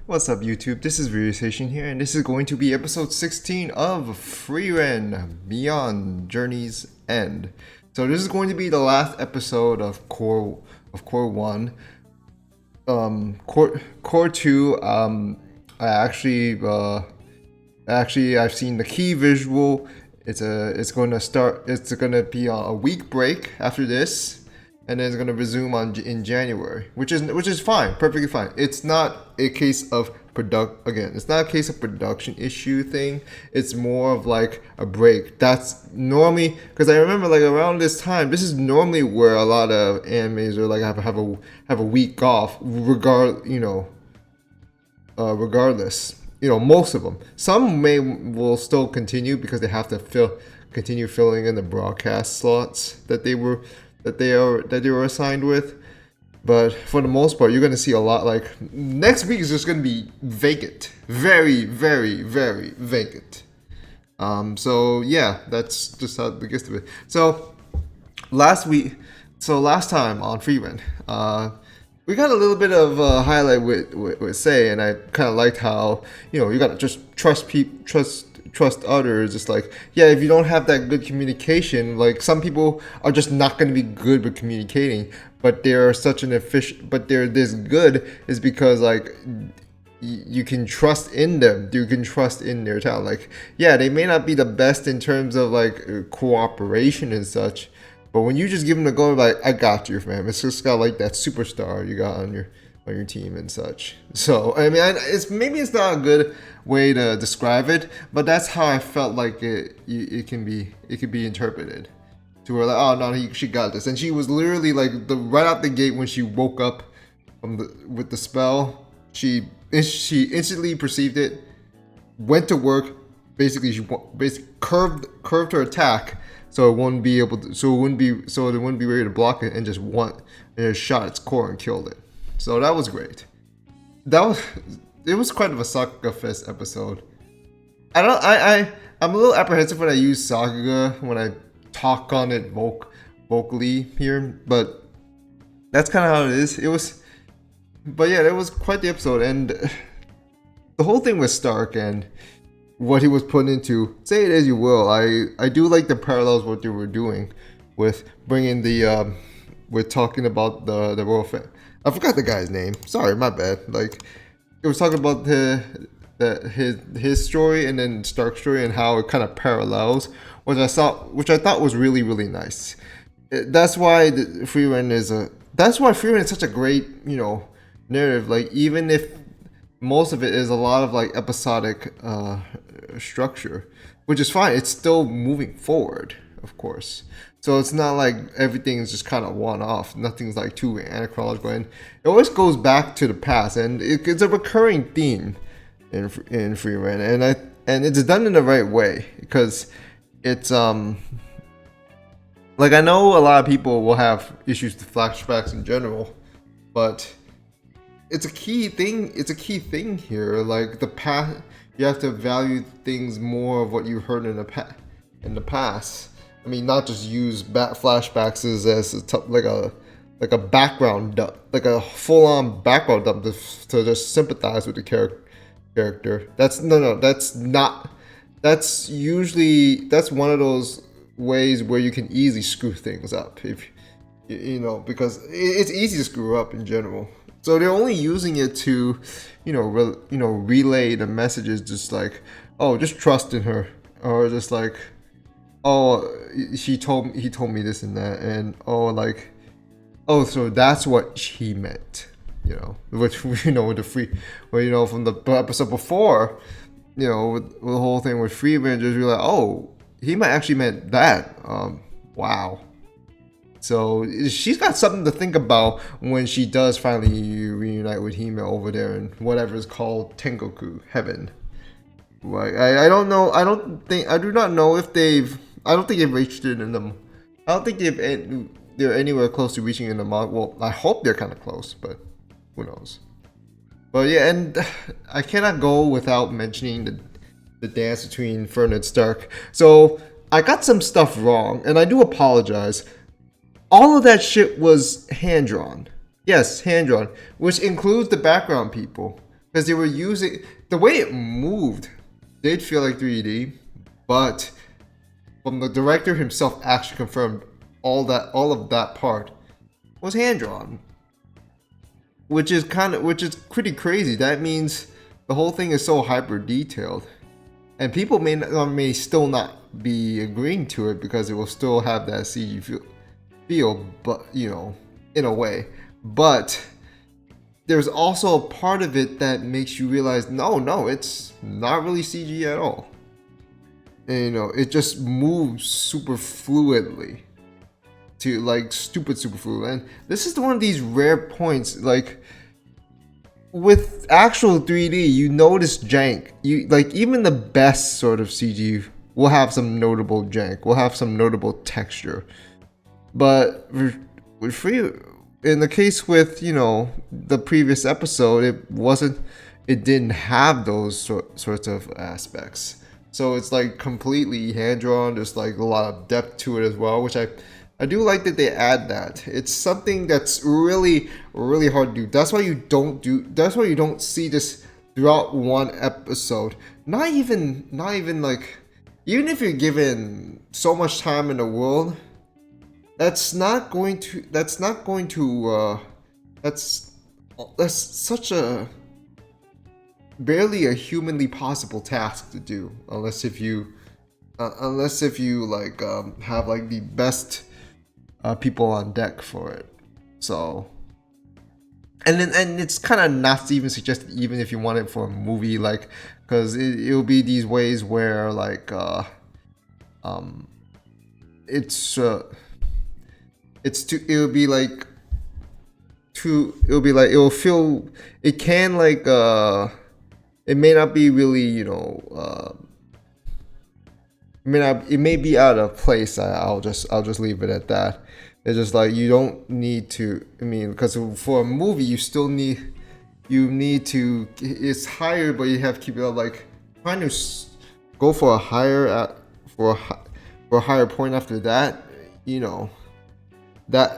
What's up, YouTube? This is Frieren here, and this is going to be episode 16 of Frieren Beyond Journey's End. So this is going to be the last episode of Core 1. Core 2. I've seen the key visual. It's going to be a week break after this. And then it's gonna resume in January, which is fine, perfectly fine. It's not a case of It's not a case of production issue thing. It's more of like a break. That's normally because I remember like around this time. This is normally where a lot of animes are like have a week off, regardless. Most of them. Some will still continue because they have to continue filling in the broadcast slots that they were assigned with. But for the most part, you're going to see a lot. Like next week is just going to be vacant, very, very, very vacant. So yeah, that's just how the gist of it. So last time on Frieren, we got a little bit of a highlight with Sei, and I kind of liked how you got to just trust others. It's like, yeah, if you don't have that good communication, like some people are just not going to be good with communicating, but they're this good is because like you can trust in them. You can trust in their talent. Like, yeah, they may not be the best in terms of like cooperation and such, but when you just give them the go, like, I got you, man. It's just got like that superstar you got on your team and such. So I mean, maybe it's not a good way to describe it, but that's how I felt like it could be interpreted. To where like, oh no, she got this, and she was literally like right out the gate when she woke up with the spell. She instantly perceived it, went to work. Basically, she curved her attack so it wouldn't be ready to block it, and just shot its core and killed it. So that was great. It was quite of a Sakuga Fest episode. I'm a little apprehensive when I use Sakuga when I talk on it vocally here, but that's kind of how it is. But yeah, it was quite the episode, and the whole thing with Stark and what he was put into. Say it as you will, I do like the parallels what they were doing with bringing with talking about the royal family. I forgot the guy's name. Sorry, my bad. Like, it was talking about his story and then Stark's story and how it kind of parallels, which I thought was really, really nice. That's why Frieren is such a great narrative. Like, even if most of it is a lot of like episodic structure, which is fine. It's still moving forward, of course. So it's not like everything is just kind of one-off. Nothing's like too anachronological, and it always goes back to the past, and it's a recurring theme in Frieren, and it's done in the right way because it's like I know a lot of people will have issues with flashbacks in general, but it's a key thing. It's a key thing here. Like the past, you have to value things more of what you heard in the past. I mean, not just use flashbacks like a background dump, like a full-on background dump to just sympathize with the character. That's one of those ways where you can easily screw things up if because it's easy to screw up in general. So they're only using it to, relay the messages, just like, oh, just trust in her, or just like, oh, he told me this and that, and so that's what he meant, which with the from the episode before, with the whole thing with Frieren, just be like, oh, he might actually meant that. Wow. So she's got something to think about when she does finally reunite with Hime over there in whatever is called Tengoku Heaven. Like I don't know. I don't think they've reached it in them. I don't think they're anywhere close to reaching in the manga. Well, I hope they're kind of close, but who knows? But yeah, and I cannot go without mentioning the dance between Fern and Stark. So I got some stuff wrong, and I do apologize. All of that shit was hand drawn. Yes, hand drawn, which includes the background people. because they were using the way it moved did feel like 3D, but from the director himself actually confirmed all of that part was hand drawn, which is pretty crazy. That means the whole thing is so hyper detailed, and people may still not be agreeing to it because it will still have that CG feel, but in a way, but there's also a part of it that makes you realize, no, it's not really CG at all. And it just moves super fluidly, to like super fluid. And this is one of these rare points, like with actual 3D, you notice jank. You like even the best sort of CG will have some notable jank, will have some notable texture. But with free, in the case with the previous episode, it didn't have those sorts of aspects. So it's like completely hand drawn. There's like a lot of depth to it as well, which I do like that they add that. It's something that's really hard to do. That's why you don't see this throughout one episode. Not even like, even if you're given so much time in the world, that's such a barely a humanly possible task to do, unless if you like have like the best people on deck for it. So and it's kind of not even suggested, even if you want it for a movie, like, because it'll be these ways where like it's it'll be like it'll feel, it can like it may not be really it may be out of place. I'll just leave it at that. It's just like you don't need to. I mean, because for a movie, you need to. It's higher, but you have to keep it up. Like trying to go for a higher for a higher point after that. That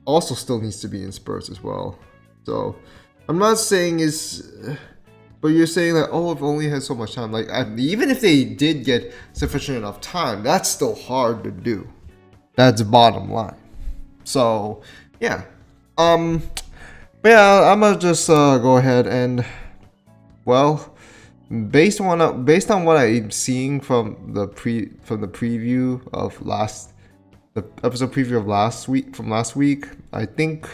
also still needs to be in spurts as well. So I'm not saying but you're saying that, oh, if only had so much time. Like even if they did get sufficient enough time, that's still hard to do. That's bottom line. So yeah, but yeah, I'm gonna just go ahead and, well, based on what I'm seeing from the preview of the episode preview of last week, I think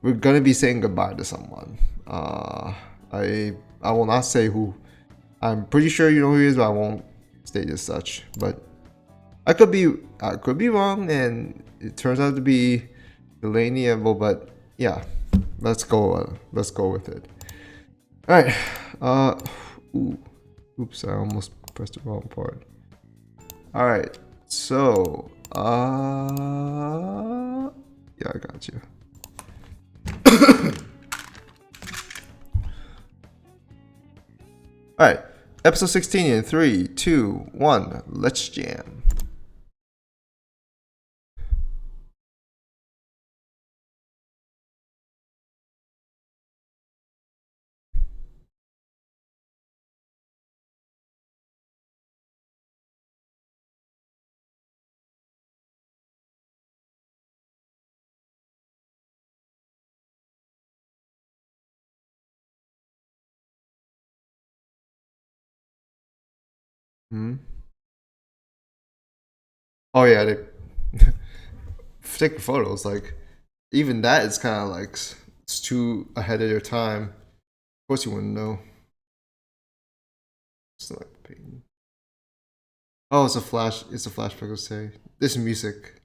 we're gonna be saying goodbye to someone. I will not say who. I'm pretty sure you know who he is, but I won't state as such. But I could be wrong, and it turns out to be Delaney Evil. But yeah, let's go with it. All right. Oops, I almost pressed the wrong part. All right. So, yeah, I got you. All right, episode 16 in 3, 2, 1, let's jam. Hmm? Oh yeah, they taking photos. Like even that is kind of like it's too ahead of your time. Of course, you wouldn't know. It's not like painting. Oh, it's a flash. It's a flashback. Let's say this music.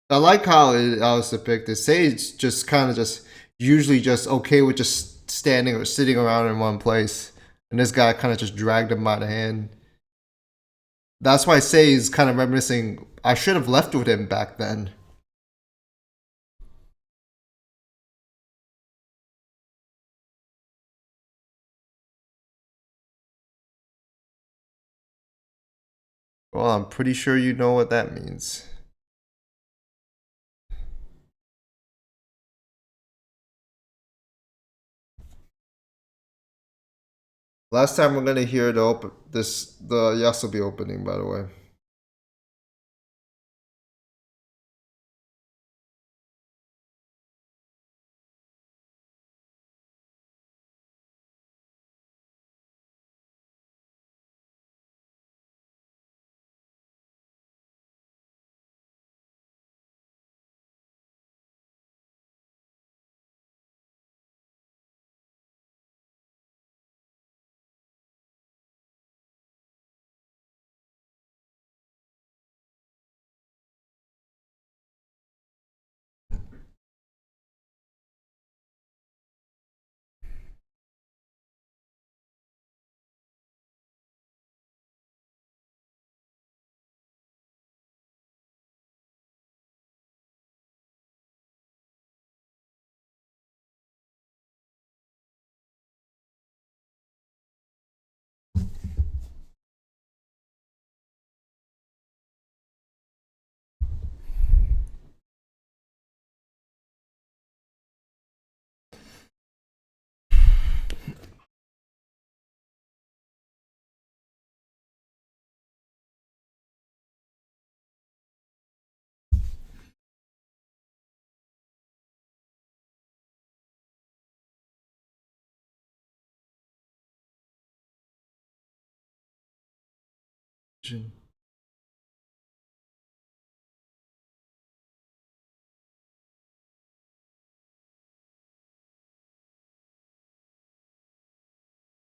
I like how it was depicted. Say it's just kind of just usually just okay with just standing or sitting around in one place, and this guy kind of just dragged him by the hand. That's why I say he's kind of reminiscing. I should have left with him back then. Well, I'm pretty sure you know what that means. Last time we're gonna hear the Yasobi opening, by the way.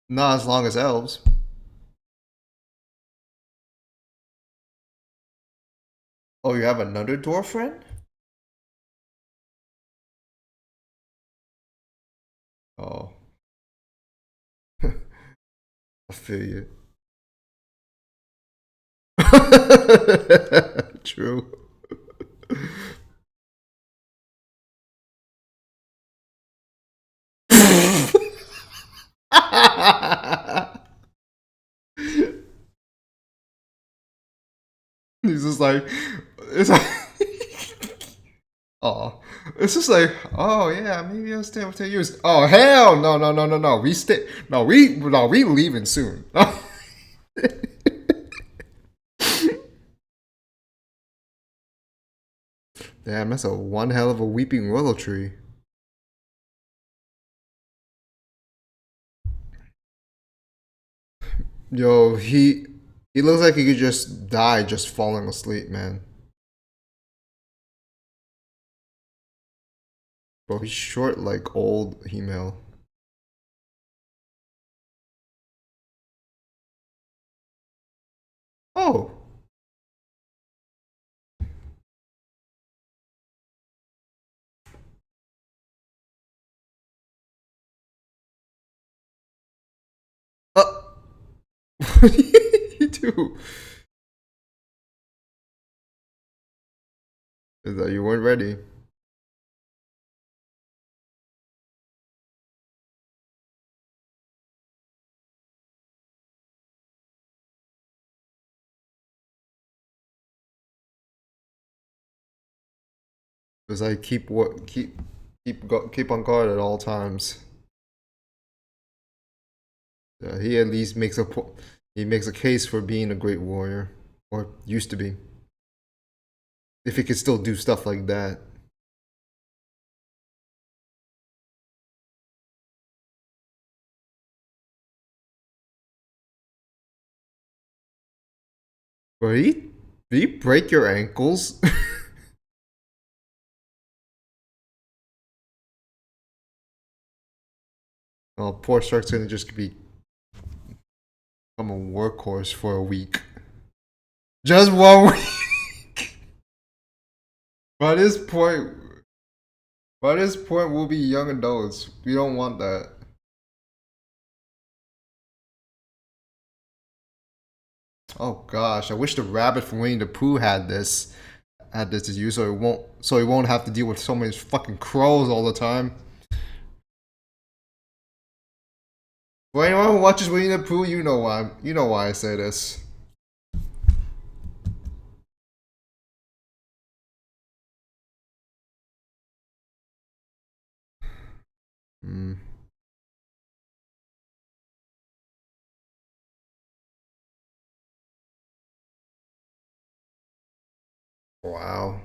Not as long as elves. Oh, you have another dwarf friend? Oh. I feel you. True. He's just like, it's like, oh, it's just like, oh yeah, maybe I'll stay for 10 years. Oh hell, no, no, no, no, no. We stay, we leaving soon. Damn, that's a one hell of a weeping willow tree. Yo, he looks like he could just die just falling asleep, man. Bro, he's short like old female. Oh. What do you do? Is that you weren't ready? Because I keep on guard at all times. Yeah, he at least he makes a case for being a great warrior, or used to be. If he could still do stuff like that, but did he break your ankles? Oh, poor Shark's gonna just become a workhorse for a week. Just 1 week. By this point, we'll be young adults. We don't want that. Oh gosh, I wish the rabbit from Winnie the Pooh had this to use, so he won't have to deal with so many fucking crows all the time. For anyone who watches Winnie the Pooh, you know why I say this. Hmm. Wow.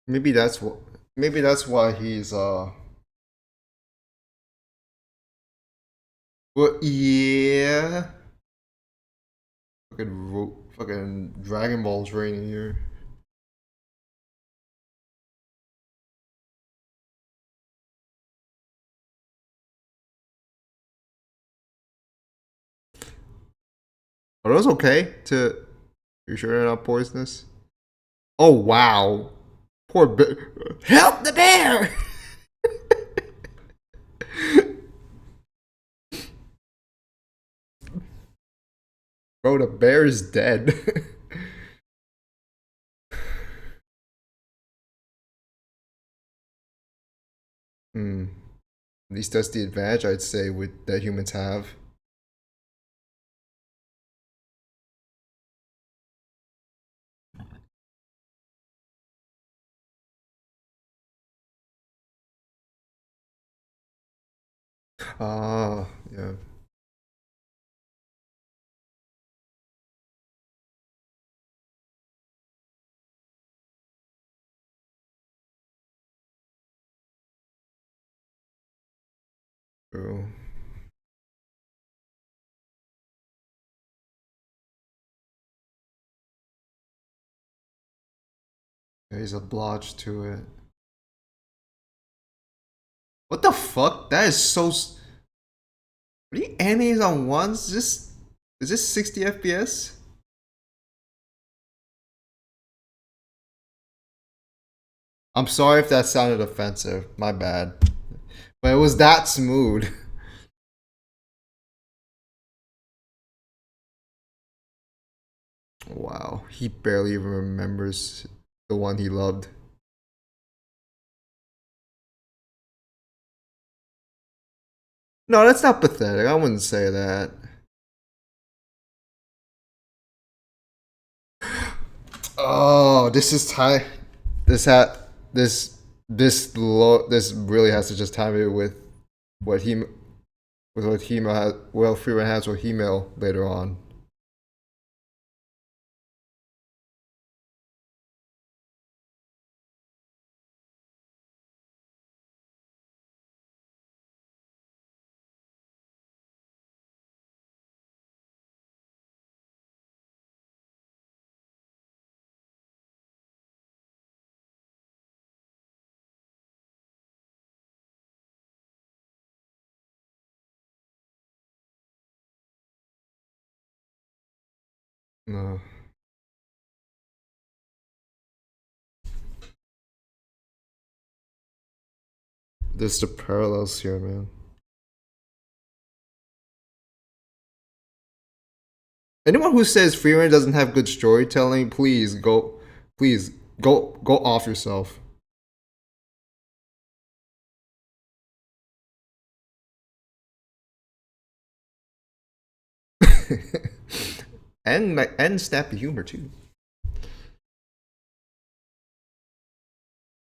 Maybe that's what. Maybe that's why he's Well, yeah. Fucking Dragon Ball's raining here. Are those okay? You sure they're not poisonous? Oh wow. Poor bear. Help the bear! Bro, the bear is dead. Hmm. At least that's the advantage I'd say with that humans have. Ah, yeah. True. Yeah, he's obliged to it. What the fuck? That is so. Are you animes on ones? Is this 60 FPS? I'm sorry if that sounded offensive. My bad. But it was that smooth. Wow. He barely even remembers the one he loved. No, that's not pathetic. I wouldn't say that. Oh, this is time. This hat. This really has to just time it what he with what Hema has. Well, Frieren has with Hemel later on. No, there's the parallels here, man. Anyone who says Frieren doesn't have good storytelling, please go off yourself. And snappy humor too.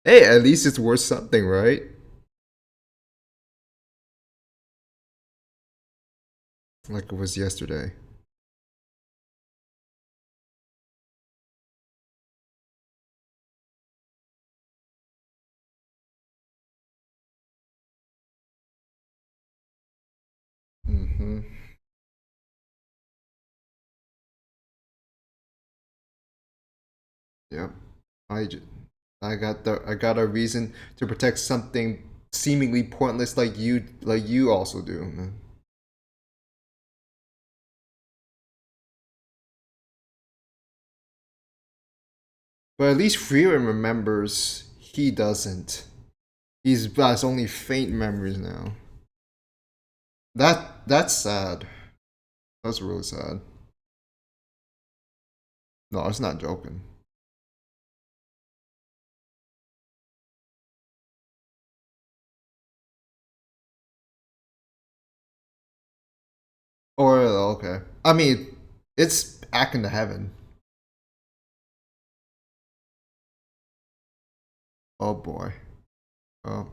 Hey, at least it's worth something, right? Like it was yesterday. Mm-hmm. Yep. I j- I got a reason to protect something seemingly pointless like you also do, man. But at least Frieren remembers. He doesn't. He's has only faint memories now. That's sad. That's really sad. No, it's not joking. Or okay. I mean, it's back into heaven. Oh boy. Oh.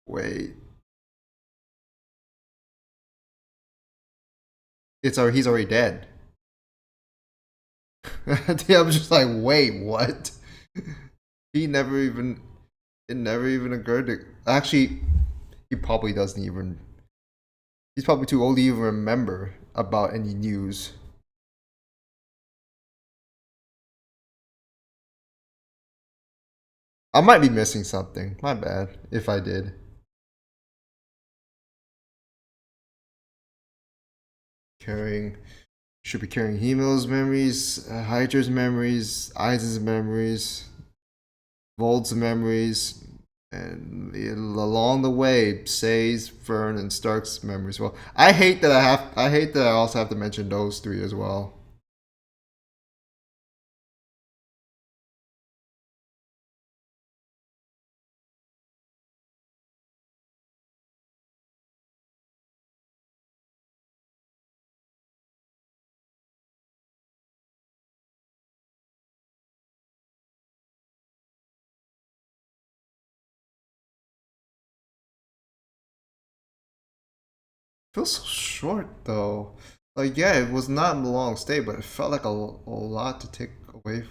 Wait. He's already dead. I'm just like, wait, what? He never even it never even occurred to actually he probably doesn't even he's probably too old to even remember about any news. I might be missing something. My bad if I did. Carrying should be carrying Hemo's memories, Hydra's memories, Eisen's memories, Vold's memories, and along the way, Say's, Fern, and Stark's memories. Well, I hate that I also have to mention those three as well. Feels so short though. Like yeah, it was not a long stay, but it felt like a lot to take away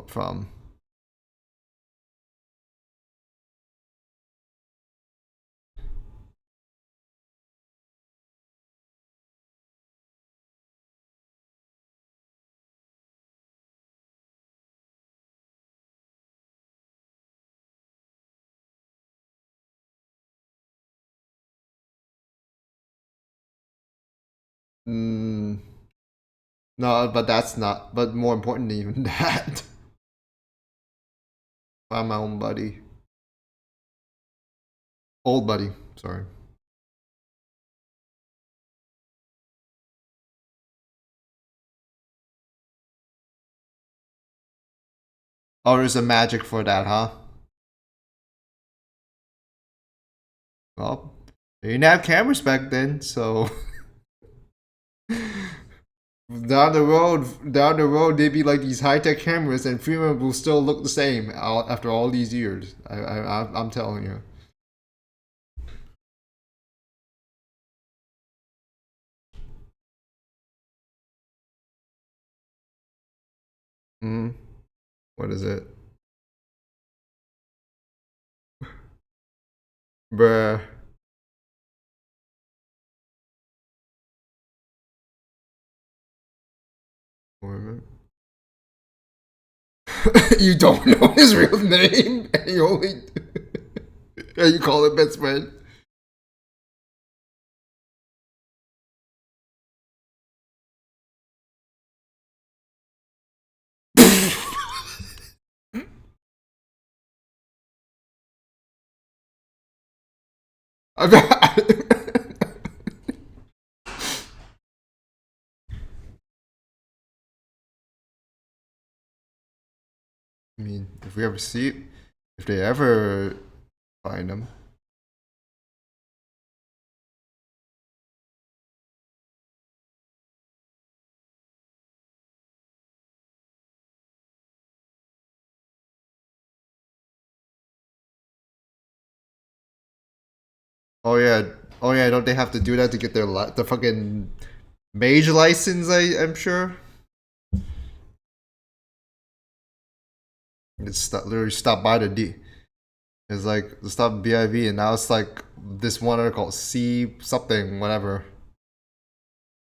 from. Mm, no, but that's not. But more important than even that, find my own buddy, old buddy. Sorry. Oh, there's a magic for that, huh? Well, they didn't have cameras back then, so down the road, they'd be like these high tech cameras, and Frieren will still look the same after all these years. I'm telling you. Mm, what is it? Bruh. You don't know his real name, and you only and you call it best friend. I mean, if they ever find him. Oh yeah, oh yeah. Don't they have to do that to get the fucking mage license? I'm sure. Literally stop by the D. It's like stop BIV, and now it's like this one other called C something whatever.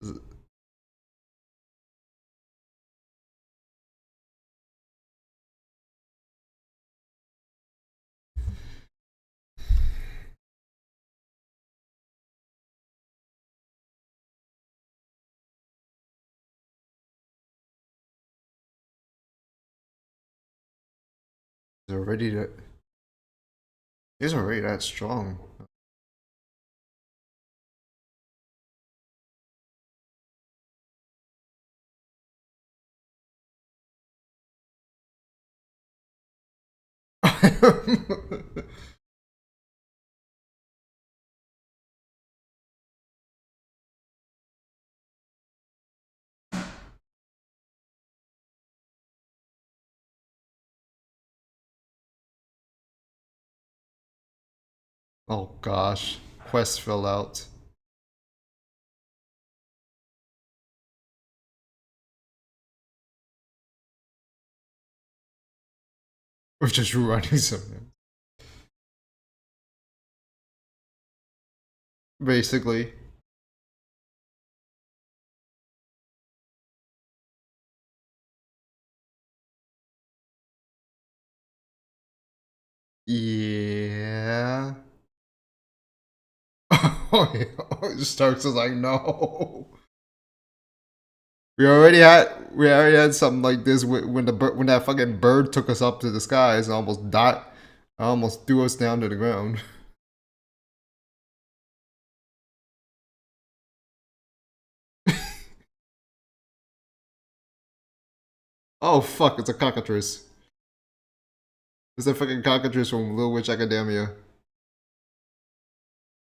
It's already that. He's already that strong. Oh gosh. Quest fill out. We're just running something. Basically. Yeah. Starks is like, no. We already had something like this when when that fucking bird took us up to the skies and almost died, almost threw us down to the ground. Oh fuck! It's a cockatrice. It's a fucking cockatrice from Little Witch Academia,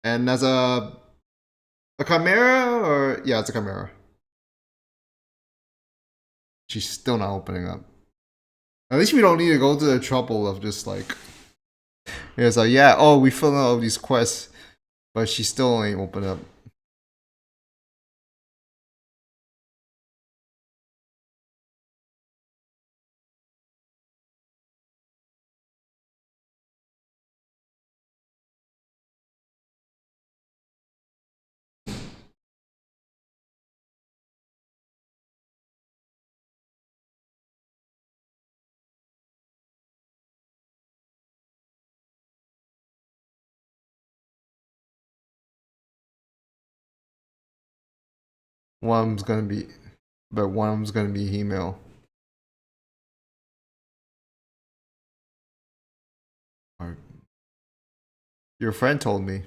and as a chimera or yeah, it's a chimera. She's still not opening up. At least we don't need to go to the trouble of just like it's like yeah, oh we fill out all these quests, but she still ain't open up. One of them's gonna be, but one of them's gonna be email. Your friend told me.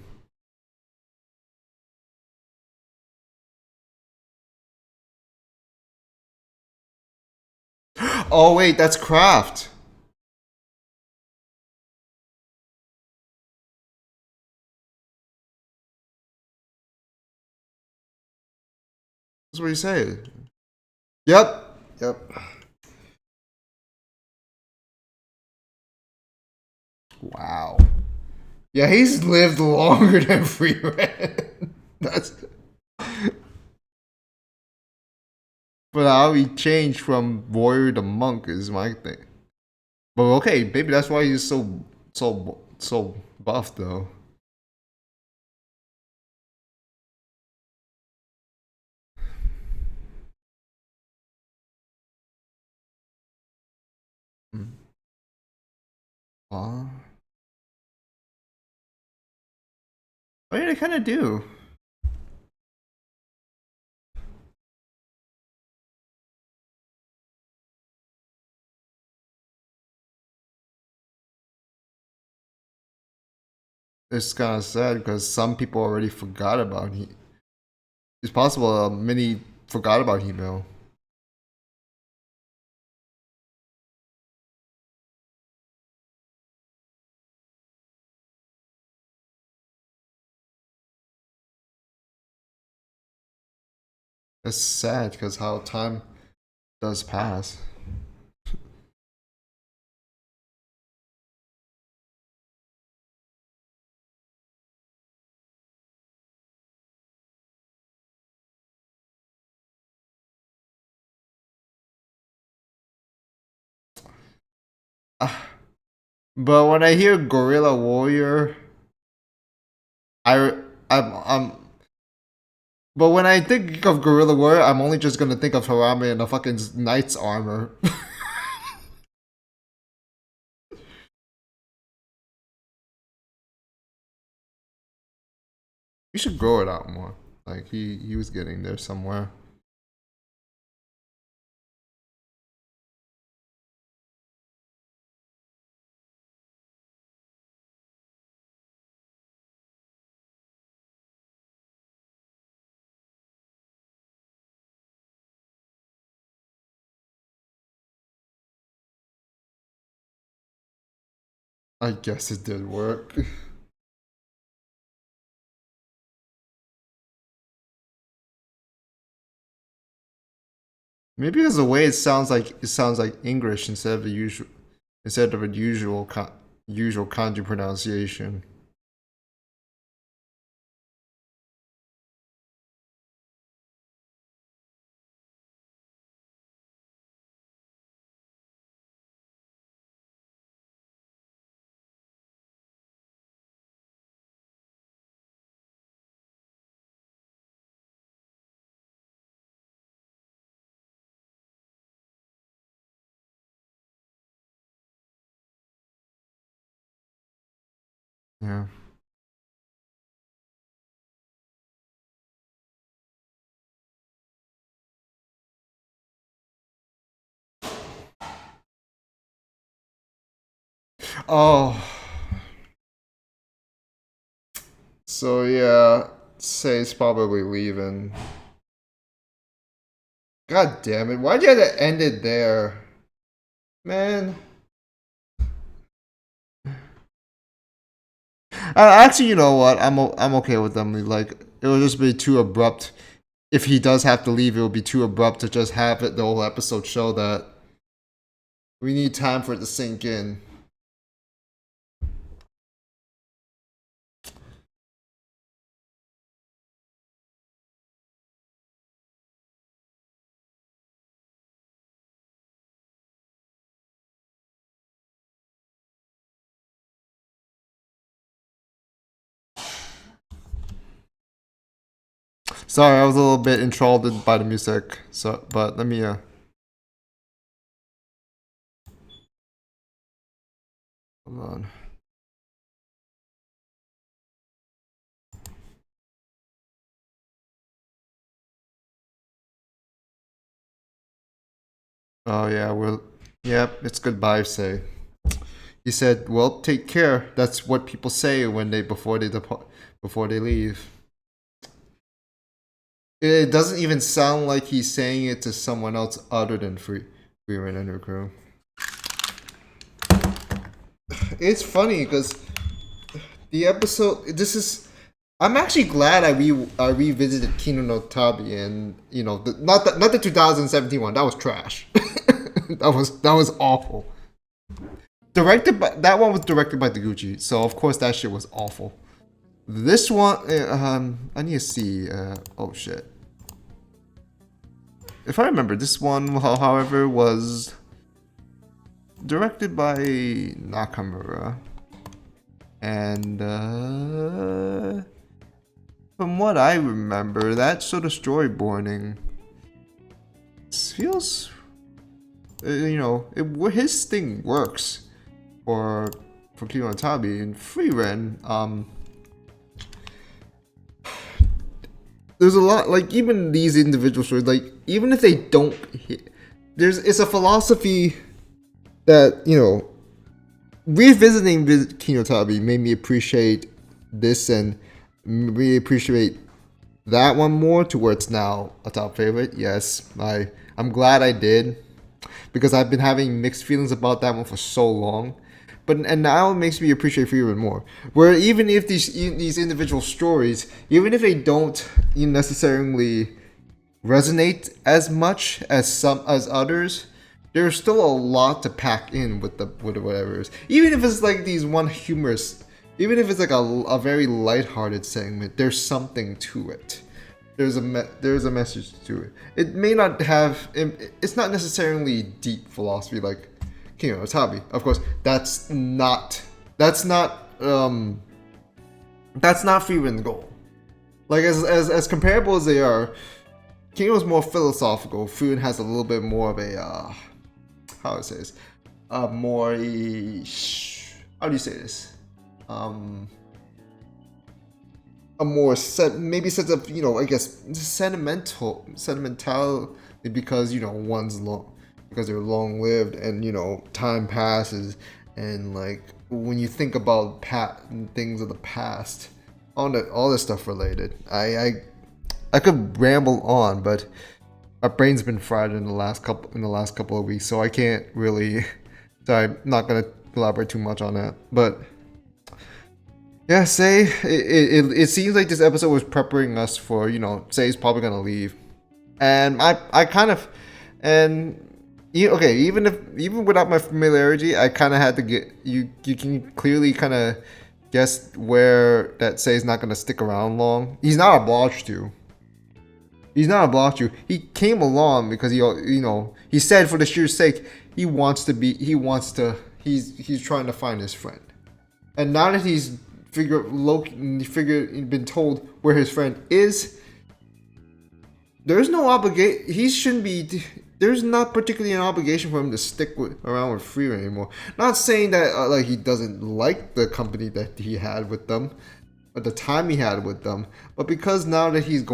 Oh wait, that's craft. That's what he said. Yep. Yep. Wow. Yeah, he's lived longer than Frieren. That's. But how he changed from warrior to monk is my thing. But okay, maybe that's why he's so buff though. Huh? I mean, they kind of do. It's kind of sad because some people already forgot about he. It's possible many forgot about email. It's sad because how time does pass. But when I hear Gorilla Warrior, I I'm but when I think of Gorilla Warrior, I'm only just gonna think of Harame in a fucking knight's armor. You should grow it out more. Like he was getting there somewhere. I guess it did work. Maybe it's the way it sounds like English instead of a usual usual kanji pronunciation. Yeah. Oh, so yeah, Say's probably leaving. God damn it! Why'd you have to end it there, man? Actually, you know what? I'm okay with them. Like, it will just be too abrupt. If he does have to leave, it will be too abrupt to just have it the whole episode show that. We need time for it to sink in. Sorry, I was a little bit enthralled by the music. So, but let me. Hold on. Oh yeah, well, yep, it's goodbye. Say. He said, "Well, take care." That's what people say when they before they depart, before they leave. It doesn't even sound like he's saying it to someone else other than Frieren and her crew. It's funny because the episode. This is. I'm actually glad I revisited Kino no Tabi and not the 2017 one. That was trash. that was awful. Directed by that one was directed by Taguchi, so of course that shit was awful. This one, I need to see. Oh shit. If I remember, this one, however, was directed by Nakamura, and from what I remember, that sort of storyboarding feels, his thing works for Kino Tabi and Frieren. There's a lot, like, even these individual stories, like, even if they don't hit, it's a philosophy that, revisiting Kino Tabi made me appreciate this and really appreciate that one more to where it's now a top favorite. Yes, I'm glad I did, because I've been having mixed feelings about that one for so long. And now it makes me appreciate Frieren more. Where even if these individual stories, even if they don't necessarily resonate as much as others, there's still a lot to pack in with whatever it is. Even if it's like these one humorous, even if it's like a very lighthearted segment, there's something to it. There's a message to it. It may not have. It's not necessarily deep philosophy like Kino Tabi. Of course, that's not Frieren's goal. Like as comparable as they are, Kino is more philosophical. Frieren has a little bit more of a how do I say this? More how do you say this? A more maybe sense of I guess sentimental because one's long. Because they're long lived and time passes, and like when you think about things of the past, all this stuff related, I could ramble on, but my brain's been fried in the last couple of weeks, so I can't really. So I'm not gonna elaborate too much on that, but yeah, it seems like this episode was preparing us for Say's probably gonna leave, and I kind of and. Okay, even without my familiarity, I kind of had to get you. You can clearly kind of guess where that Say's not gonna stick around long. He's not obliged to. He's not obliged to. He came along because he said for the sheer sake he wants to be. He's trying to find his friend, and now that he's been told where his friend is, there's no obligation. He shouldn't be. there's not particularly an obligation for him to stick around with Frieren anymore. Not saying that like he doesn't like the company that he had with them, at the time he had with them, but because now that he's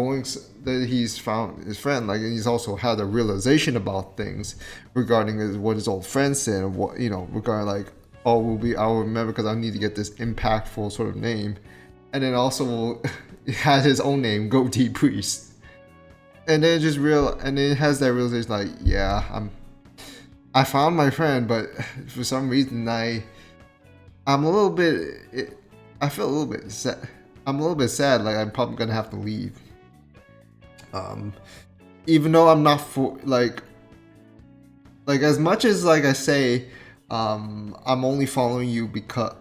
found his friend, like, and he's also had a realization about things regarding what his old friend said, and what, regarding like, oh, I'll remember because I need to get this impactful sort of name, and then also had his own name, Goatee Priest. And then and then it has that realization, like, yeah, I found my friend, but for some reason I feel a little bit sad. I'm a little bit sad, like I'm probably gonna have to leave. Even though I'm not like as much as like I say, I'm only following you because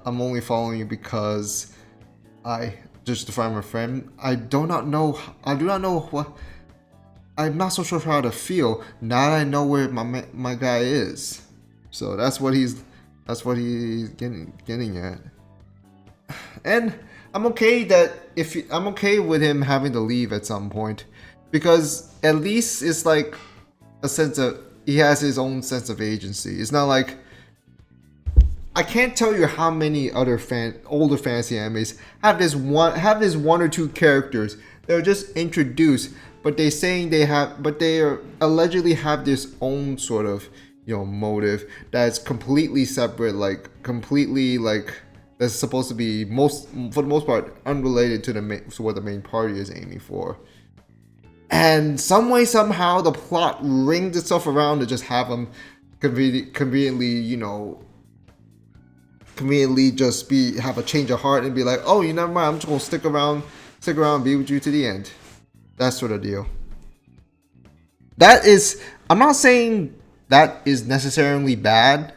I just to find my friend. I do not know what. I'm not so sure how to feel now that I know where my guy is. So that's what he's getting at. And I'm okay I'm okay with him having to leave at some point, because at least it's like a sense of he has his own sense of agency. It's not like I can't tell you how many other older fantasy animes have this one or two characters that are just introduced, but they allegedly have this own sort of motive that's completely separate, that's supposed to be for the most part unrelated to what the main party is aiming for. And some way somehow the plot rings itself around to just have them conveniently just have a change of heart and be like, oh, never mind, I'm just gonna stick around and be with you to the end. That sort of deal. I'm not saying that is necessarily bad,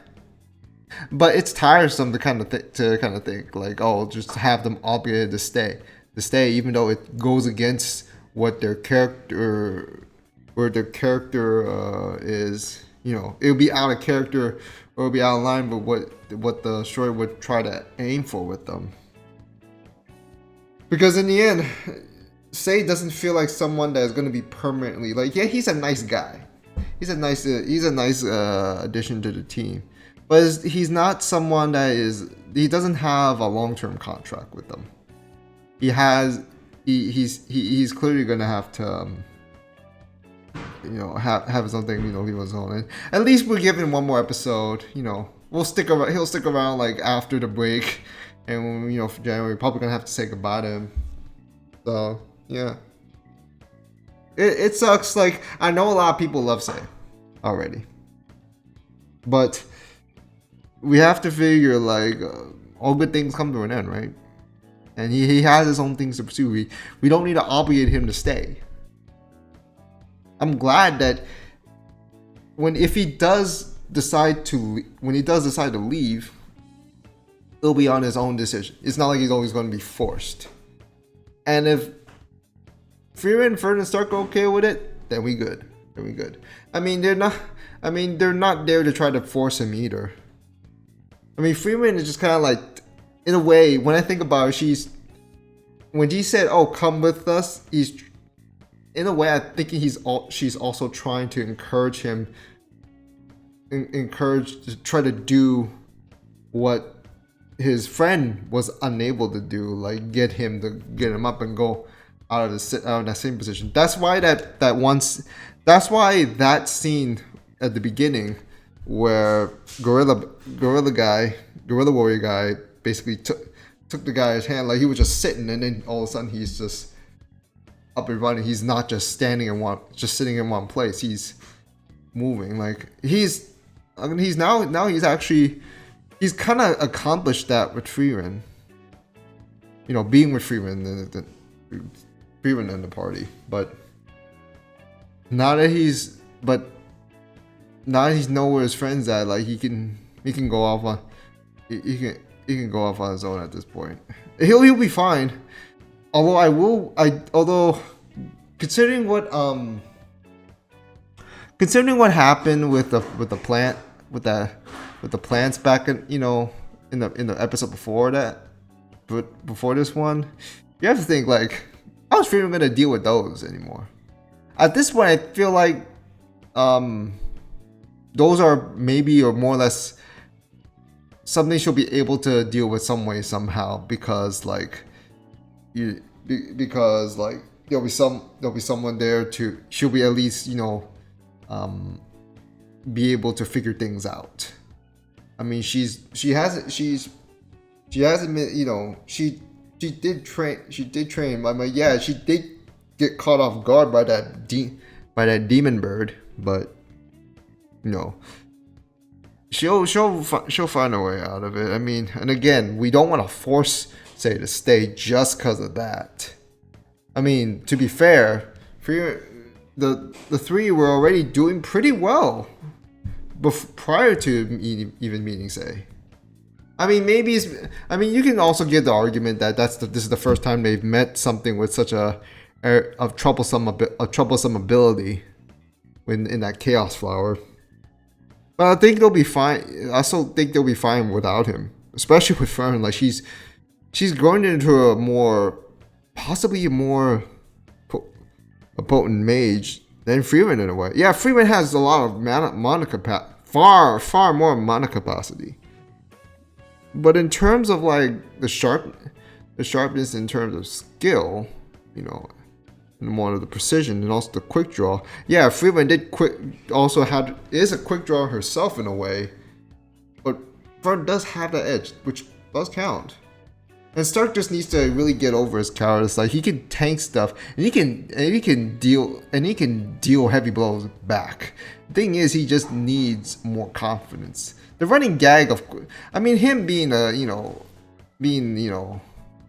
but it's tiresome to kind of think like, oh, just have them obligated to stay, even though it goes against what their character is. It'll be out of character or it'll be out of line with what the story would try to aim for with them. Because in the end, Sei doesn't feel like someone that is going to be permanently like, yeah, he's a nice guy. He's a nice addition to the team. But he's not someone he doesn't have a long-term contract with them. He's clearly going to have to have his own thing, leave his own. And at least we're giving one more episode, he'll stick around like after the break, and for January, we're probably gonna have to say goodbye to him. So yeah, it sucks. Like, I know a lot of people love Sei already, but we have to figure like all good things come to an end, right? And he has his own things to pursue. We don't need to obligate him to stay. I'm glad that when he does decide to leave, it'll be on his own decision. It's not like he's always going to be forced. And if Frieren, Fern, and Stark are okay with it, then we good. I mean, they're not there to try to force him either. I mean, Frieren is just kind of like, in a way, when I think about it, when he said, "Oh, come with us," in a way, I think she's also trying to encourage him, to try to do what his friend was unable to do, like get him up and go out of that same position. That's why that's why that scene at the beginning where Gorilla Warrior guy basically took the guy's hand, like he was just sitting, and then all of a sudden he's just up and running. He's not just sitting in one place. He's moving. Like he's kind of accomplished that with Frieren. Being with Frieren, Frieren in the party. But now that he's know where his friends at, like he can go off on he can go off on his own at this point. He'll be fine. Although considering what happened with the plants back in the episode before that, but before this one, you have to think like, how's Frieren gonna deal with those anymore? At this point, I feel like those are maybe or more or less something she'll be able to deal with some way somehow, because like because like there'll be someone there to, she'll be at least, you know, be able to figure things out. I mean, she hasn't, you know, she did train. I mean, yeah, she did get caught off guard by that demon bird, but you know, she'll find a way out of it. I mean, and again, we don't want to force Sei to stay just because of that. I mean, to be fair, the three were already doing pretty well prior to even meeting Sei. I mean, maybe you can also give the argument that this is the first time they've met something with such a troublesome ability in that Chaos Flower. But I think they'll be fine. I still think they'll be fine without him, especially with Frieren. Like she's grown into possibly a more potent mage than Frieren in a way. Yeah, Frieren has a lot of mana capacity, far more mana capacity. But in terms of like the sharpness in terms of skill, you know, and more of the precision and also the quick draw. Yeah, Frieren is a quick draw herself in a way, but Frieren does have the edge, which does count. And Stark just needs to really get over his cowardice. Like he can tank stuff, and he can deal heavy blows back. The thing is, he just needs more confidence. The running gag him being a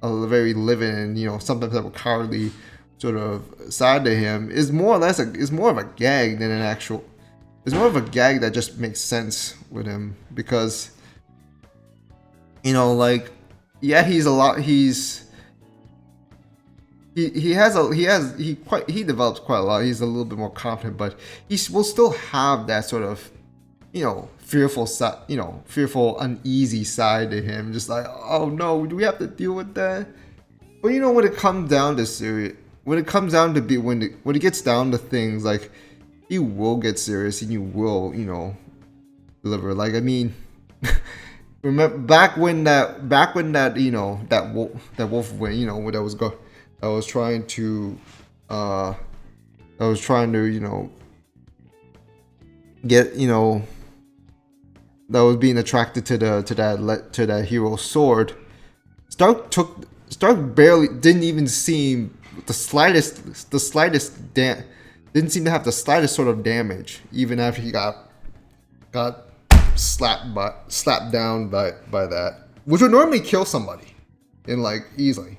very living and, you know, sometimes have a cowardly sort of side to him is more of a gag than an actual. It's more of a gag that just makes sense with him because, you know, like. Yeah, he develops quite a lot. He's a little bit more confident, but he will still have that sort of, you know, fearful, uneasy side to him. Just like, oh no, do we have to deal with that? But you know, when it comes down to when it gets down to things, like you will get serious and you will, you know, deliver. Like, I mean. Remember back when that you know that wolf went, you know, that was trying to you know get, you know, that was being attracted to that hero's sword. Stark barely didn't even seem didn't seem to have the slightest sort of damage, even after he got slapped down by that, which would normally kill somebody in like easily.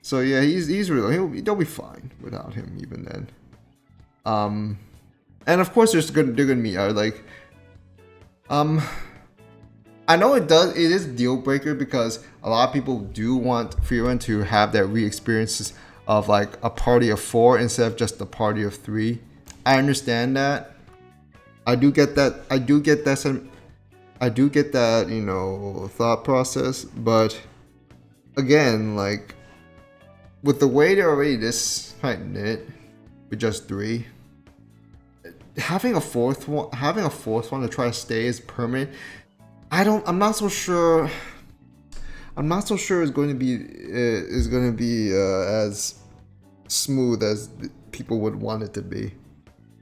So yeah, he's really, they'll be fine without him even then. And of course they're gonna meet like I know it is deal breaker because a lot of people do want Frieren to have that re-experiences of like a party of 4 instead of just a party of 3. I understand that. I do get that, you know, thought process, but again, like with the way they're already this tight knit with just 3, having a fourth one to try to stay as permanent, I'm not so sure it's going to be as smooth as people would want it to be.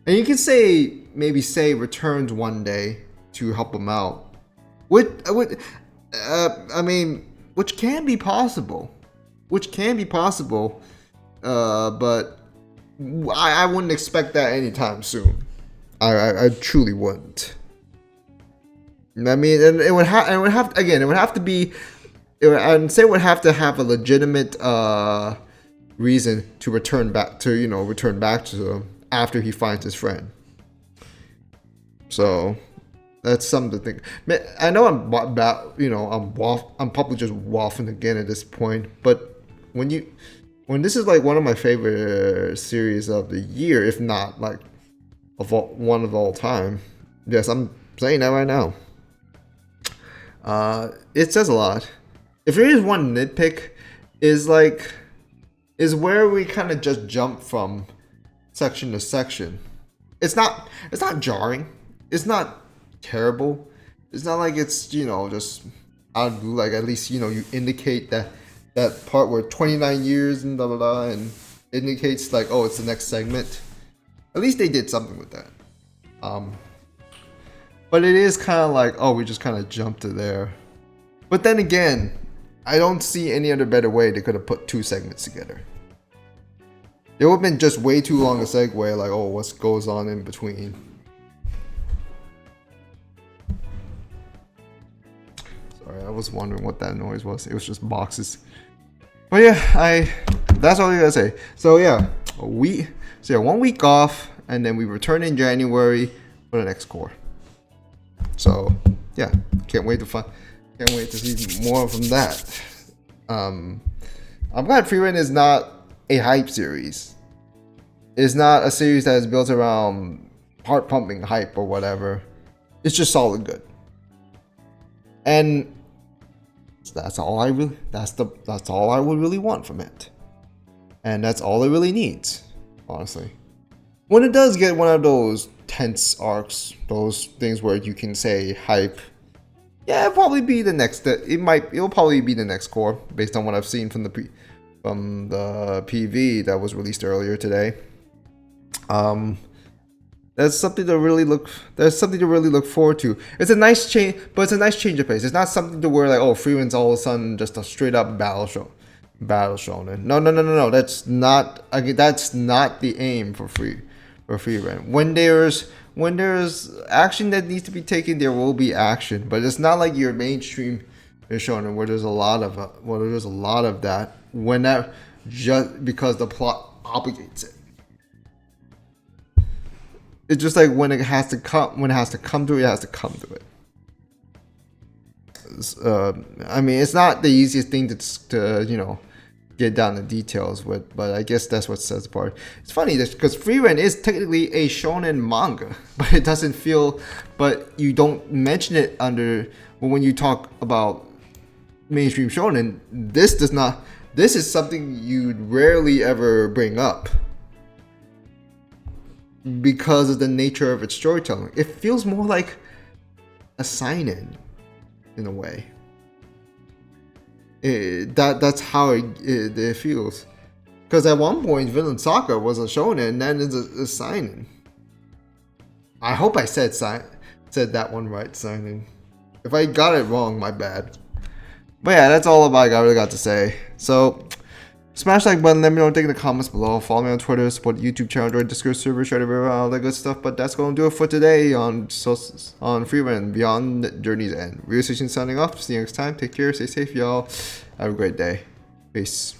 And you can maybe say returns one day to help him out. Which can be possible. But I wouldn't expect that anytime soon. I truly wouldn't. I mean, and it would have to have a legitimate reason to return back to him after he finds his friend. So that's something to think. I know I'm probably just waffling again at this point, but when this is like one of my favorite series of the year, if not like one of all time, yes, I'm saying that right now. It says a lot. If there is one nitpick, is where we kind of just jump from section to section. It's not jarring. It's not terrible. It's not like it's, just out of blue, like at least, you indicate that part where 29 years and blah blah blah, and indicates like, oh, it's the next segment. At least they did something with that. But it is kind of like, oh, we just kind of jumped to there. But then again, I don't see any other better way they could have put 2 segments together. It would have been just way too long a segue, like, oh, what goes on in between. Sorry, I was wondering what that noise was. It was just boxes. But yeah, that's all I gotta say. So yeah, 1 week off, and then we return in January for the next core. So yeah, can't wait to see more from that. I'm glad Frieren is not a hype series. It's not a series that is built around heart pumping hype or whatever. It's just solid good. And that's all I would really want from it. And that's all it really needs, honestly. When it does get one of those tense arcs, those things where you can say hype, yeah, it'll probably be the next. It'll probably be the next core based on what I've seen from the PV that was released earlier today. That's something to really look. There's something to really look forward to. It's a nice change, but it's a nice change of pace. It's not something to where like, oh, Frieren's all of a sudden just a straight up battle shonen. No. That's not the aim for Frieren. When there's action that needs to be taken, there will be action. But it's not like your mainstream shonen where there's a lot of that. When that just because the plot obligates it. It's just like when it has to come to it, it has to come to it. I mean, it's not the easiest thing to get down the details with, but I guess that's what sets apart. It's funny because Frieren is technically a shonen manga, but it doesn't feel. But you don't mention it under when you talk about mainstream shonen. This does not. This is something you'd rarely ever bring up. Because of the nature of its storytelling. It feels more like a seinen in a way. That's how it feels. Because at one point, Villain Soccer was a shonen, and then it's a seinen. I hope I said that one right, seinen. If I got it wrong, my bad. But yeah, that's all about I really got to say. So, smash like button, let me know what you think in the comments below. Follow me on Twitter, support the YouTube channel, join Discord server, share the video, all that good stuff. But that's going to do it for today on Frieren Beyond Journey's End. Real Station signing off. See you next time. Take care. Stay safe, y'all. Have a great day. Peace.